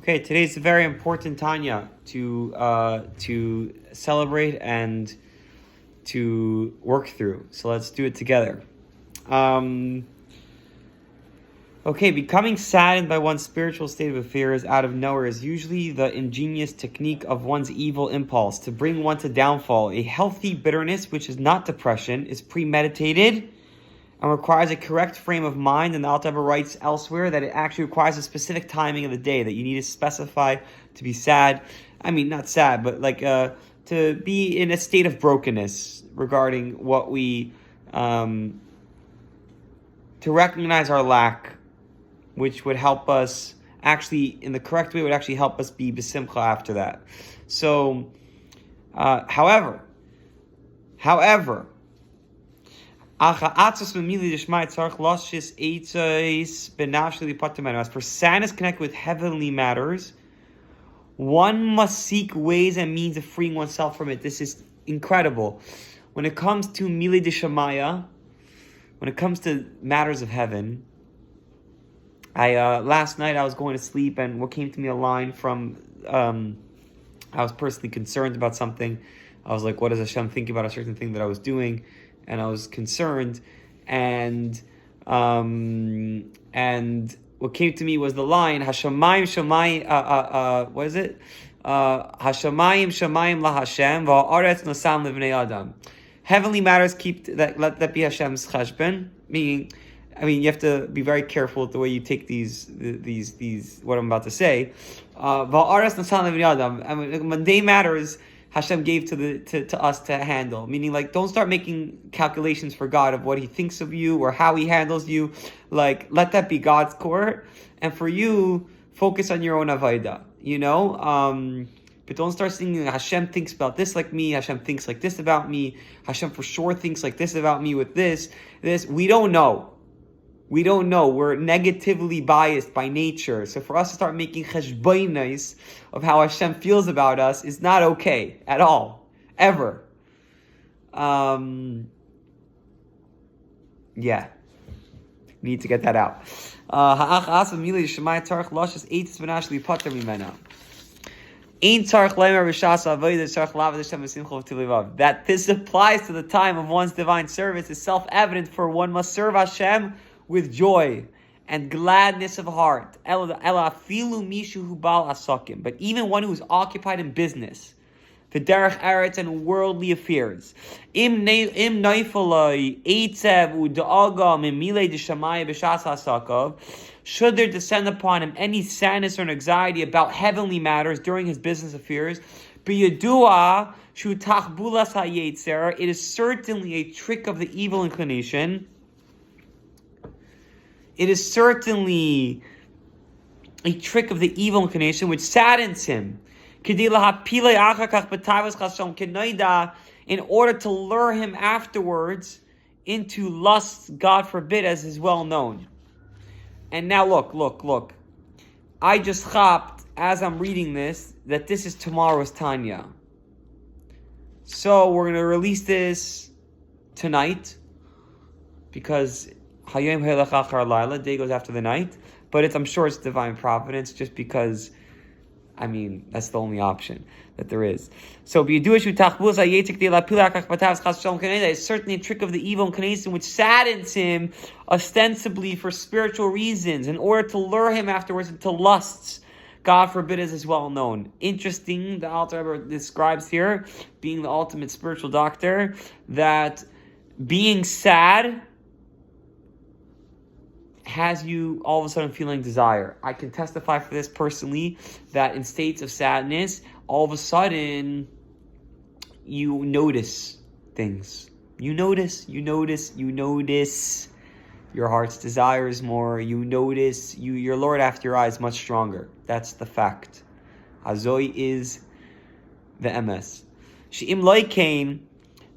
Okay, today's a very important Tanya to celebrate and to work through. So let's do it together. Okay, becoming saddened by one's spiritual state of affairs out of nowhere is usually the ingenious technique of one's evil impulse to bring one to downfall. A healthy bitterness, which is not depression, is premeditated and requires a correct frame of mind. And the Alter Rebbe writes elsewhere that it actually requires a specific timing of the day, that you need to specify to be sad. I mean, not sad, but like to be in a state of brokenness regarding what we, to recognize our lack, which would help us actually, in the correct way, would actually help us be besimcha after that. So, however, as for sadness connected with heavenly matters, one must seek ways and means of freeing oneself from it. This is incredible. When it comes to milei d'shamaya, when it comes to matters of heaven, last night I was going to sleep, and what came to me a line from, I was personally concerned about something. I was like, what does Hashem think about a certain thing that I was doing? And I was concerned, and what came to me was the line, Hashemayim Shemayim, what is it? Hashemayim Shemayim la Hashem, va'aretz nosam livnei Adam. Heavenly matters let that be Hashem's cheshbon. Meaning, you have to be very careful with the way you take these what I'm about to say. Va'aretz nosam livnei Adam. Mundane matters Hashem gave to us to handle. Meaning, like, don't start making calculations for God of what He thinks of you or how He handles you. Like, let that be God's court, and for you, focus on your own avodah. But don't start thinking Hashem thinks about this like me. Hashem thinks like this about me. Hashem for sure thinks like this about me with this. We don't know. We're negatively biased by nature. So for us to start making cheshbonos of how Hashem feels about us is not okay at all. Ever. Yeah. Need to get that out. That this applies to the time of one's divine service is self-evident, for one must serve Hashem with joy and gladness of heart. But even one who is occupied in business, the derech eretz and worldly affairs, should there descend upon him any sadness or anxiety about heavenly matters during his business affairs, it is certainly a trick of the evil inclination. It is certainly a trick of the evil inclination which saddens him, in order to lure him afterwards into lusts, God forbid, as is well known. And now look. I just hopped, as I'm reading this, that this is tomorrow's Tanya. So we're going to release this tonight, because Hayom Helach Achar Laila, day goes after the night, but I'm sure it's divine providence, just because, that's the only option that there is. So, it's certainly a trick of the evil inclination which saddens him, ostensibly for spiritual reasons, in order to lure him afterwards into lusts. God forbid, as is well known. Interesting, the Alter Rebbe describes here, being the ultimate spiritual doctor, that being sad has you all of a sudden feeling desire. I can testify for this personally, that in states of sadness, all of a sudden, you notice things. You notice. Your heart's desire is more. You notice, your Lord after your eyes much stronger. That's the fact. Hazoi is the MS. She'im loikein,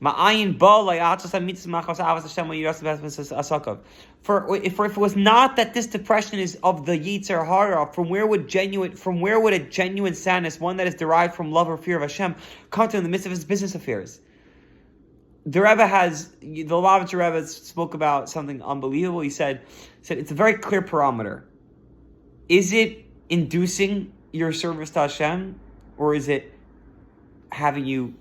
ma'ayin ba layatzos hamitzvah machos avos Hashem v'yiras v'esves asakav. For if it was not that this depression is of the Yetzer Hara, from where would a genuine sadness, one that is derived from love or fear of Hashem, come to him in the midst of his business affairs? The Lubavitcher Rebbe spoke about something unbelievable. He said it's a very clear parameter. Is it inducing your service to Hashem, or is it having you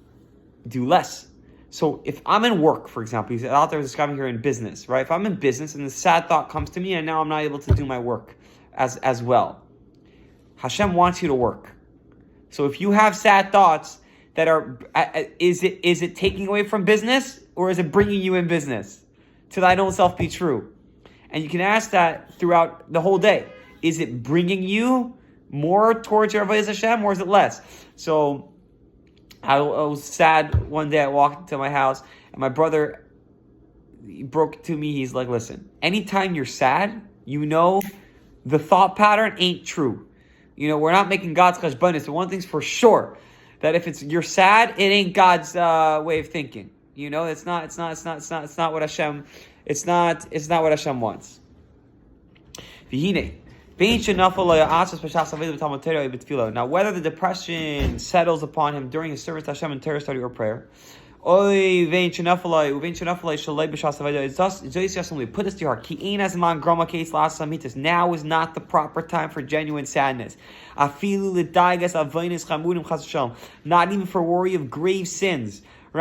do less? So if I'm in work, for example, he's out there describing here in business, right? If I'm in business and the sad thought comes to me and now I'm not able to do my work as well, Hashem wants you to work. So if you have sad thoughts that are, is it taking away from business, or is it bringing you in business? To thine own self be true. And you can ask that throughout the whole day. Is it bringing you more towards your avodas Hashem, or is it less? So I was sad one day. I walked into my house and my brother, he broke to me. He's like, listen, anytime you're sad, the thought pattern ain't true. We're not making God's cheshbonos. So one thing's for sure, that if you're sad, it ain't God's way of thinking. It's not what Hashem, it's not what Hashem wants. Now, whether the depression settles upon him during his service to Hashem in Torah study or prayer, put this to your heart. Now is not the proper time for genuine sadness. Not even for worry of grave sins. You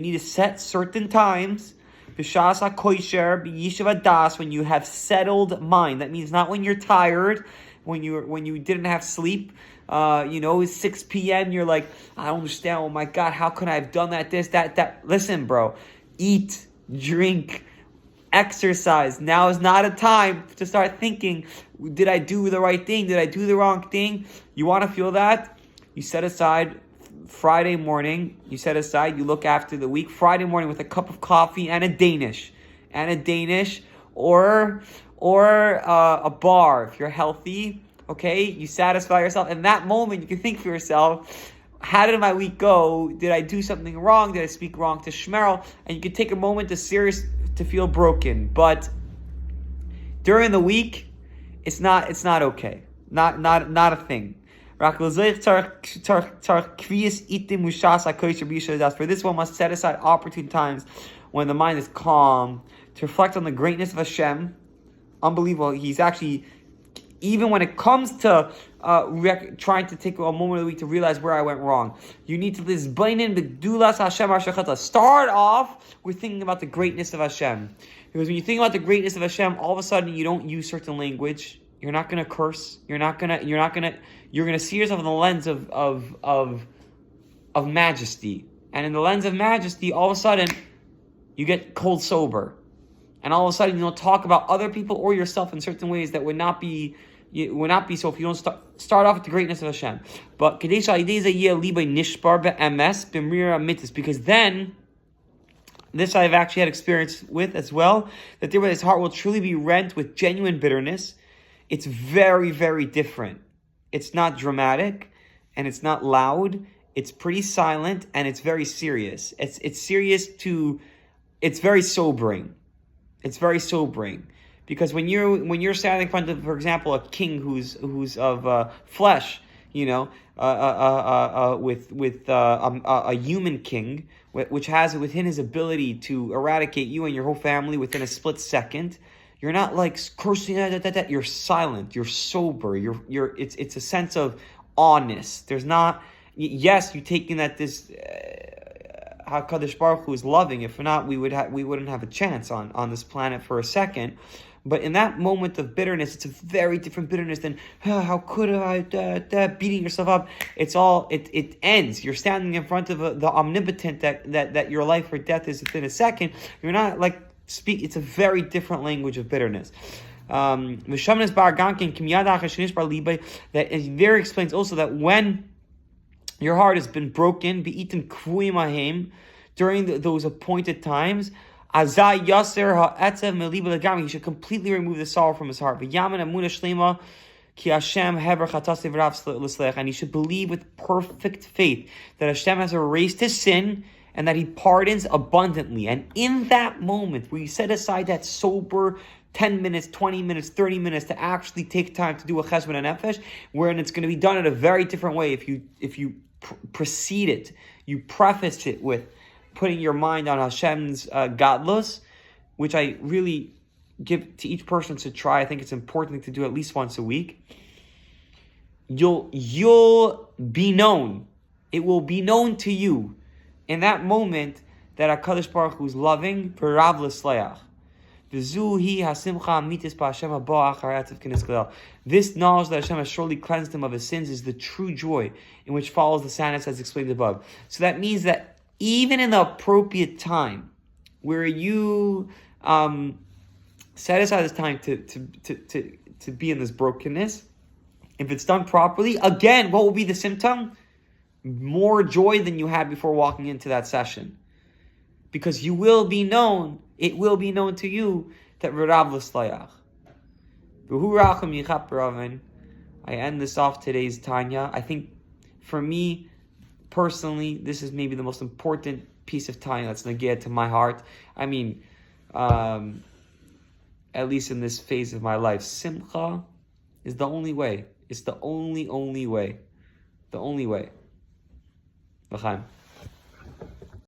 need to set certain times when you have settled mind. That means not when you're tired, when you didn't have sleep. It's 6 p.m. You're like, I don't understand. Oh my God, how could I have done that? This, that. Listen, bro, eat, drink, exercise. Now is not a time to start thinking, did I do the right thing? Did I do the wrong thing? You want to feel that? You set aside Friday morning, you look after the week, Friday morning with a cup of coffee and a Danish, or a bar if you're healthy, okay? You satisfy yourself. In that moment, you can think for yourself, how did my week go? Did I do something wrong? Did I speak wrong to Shmerel? And you can take a moment to feel broken. But during the week, it's not okay. Not a thing. For this one must set aside opportune times when the mind is calm to reflect on the greatness of Hashem. Unbelievable. He's actually, even when it comes to trying to take a moment of the week to realize where I went wrong, you need to start off with thinking about the greatness of Hashem. Because when you think about the greatness of Hashem, all of a sudden you don't use certain language. You're not gonna curse. You're gonna see yourself in the lens of majesty. And in the lens of majesty, all of a sudden you get cold sober. And all of a sudden you don't talk about other people or yourself in certain ways that would not be so if you don't start off with the greatness of Hashem. But because then, this I've actually had experience with as well, that his heart will truly be rent with genuine bitterness. It's very, very different. It's not dramatic and it's not loud. It's pretty silent and it's very serious. It's very sobering. It's very sobering. Because when you're standing in front of, for example, a king who's of flesh, with a human king, which has within his ability to eradicate you and your whole family within a split second, you're not like cursing. You're silent. You're sober. It's a sense of honest. There's not. Yes, you taking that this Hakadosh Baruch Hu is loving. If not, we wouldn't have a chance on this planet for a second. But in that moment of bitterness, it's a very different bitterness than how could I beating yourself up. It's all it ends. You're standing in front of the omnipotent that your life or death is within a second. You're not like speak. It's a very different language of bitterness. That there explains also that when your heart has been broken, during those appointed times, he should completely remove the sorrow from his heart. And he should believe with perfect faith that Hashem has erased his sin and that he pardons abundantly. And in that moment where you set aside that sober 10 minutes, 20 minutes, 30 minutes to actually take time to do a cheshbon nefesh, wherein it's going to be done in a very different way if you precede it, you preface it with putting your mind on Hashem's gadlus, which I really give to each person to try. I think it's important to do at least once a week. you'll be known. It will be known to you in that moment that HaKadosh Baruch Hu is loving. V'rav l'slayach. This knowledge that Hashem has surely cleansed him of his sins is the true joy in which follows the sadness as explained above. So that means that even in the appropriate time, where you set aside this time to be in this brokenness, if it's done properly, again, what will be the symptom? More joy than you had before walking into that session. Because you will be known, it will be known to you that V'rav l'slayach. I end this off today's Tanya. I think for me, personally, this is maybe the most important piece of Tanya that's neged to my heart. I mean, at least in this phase of my life, Simcha is the only way. It's the only way. The only way. L'chaim.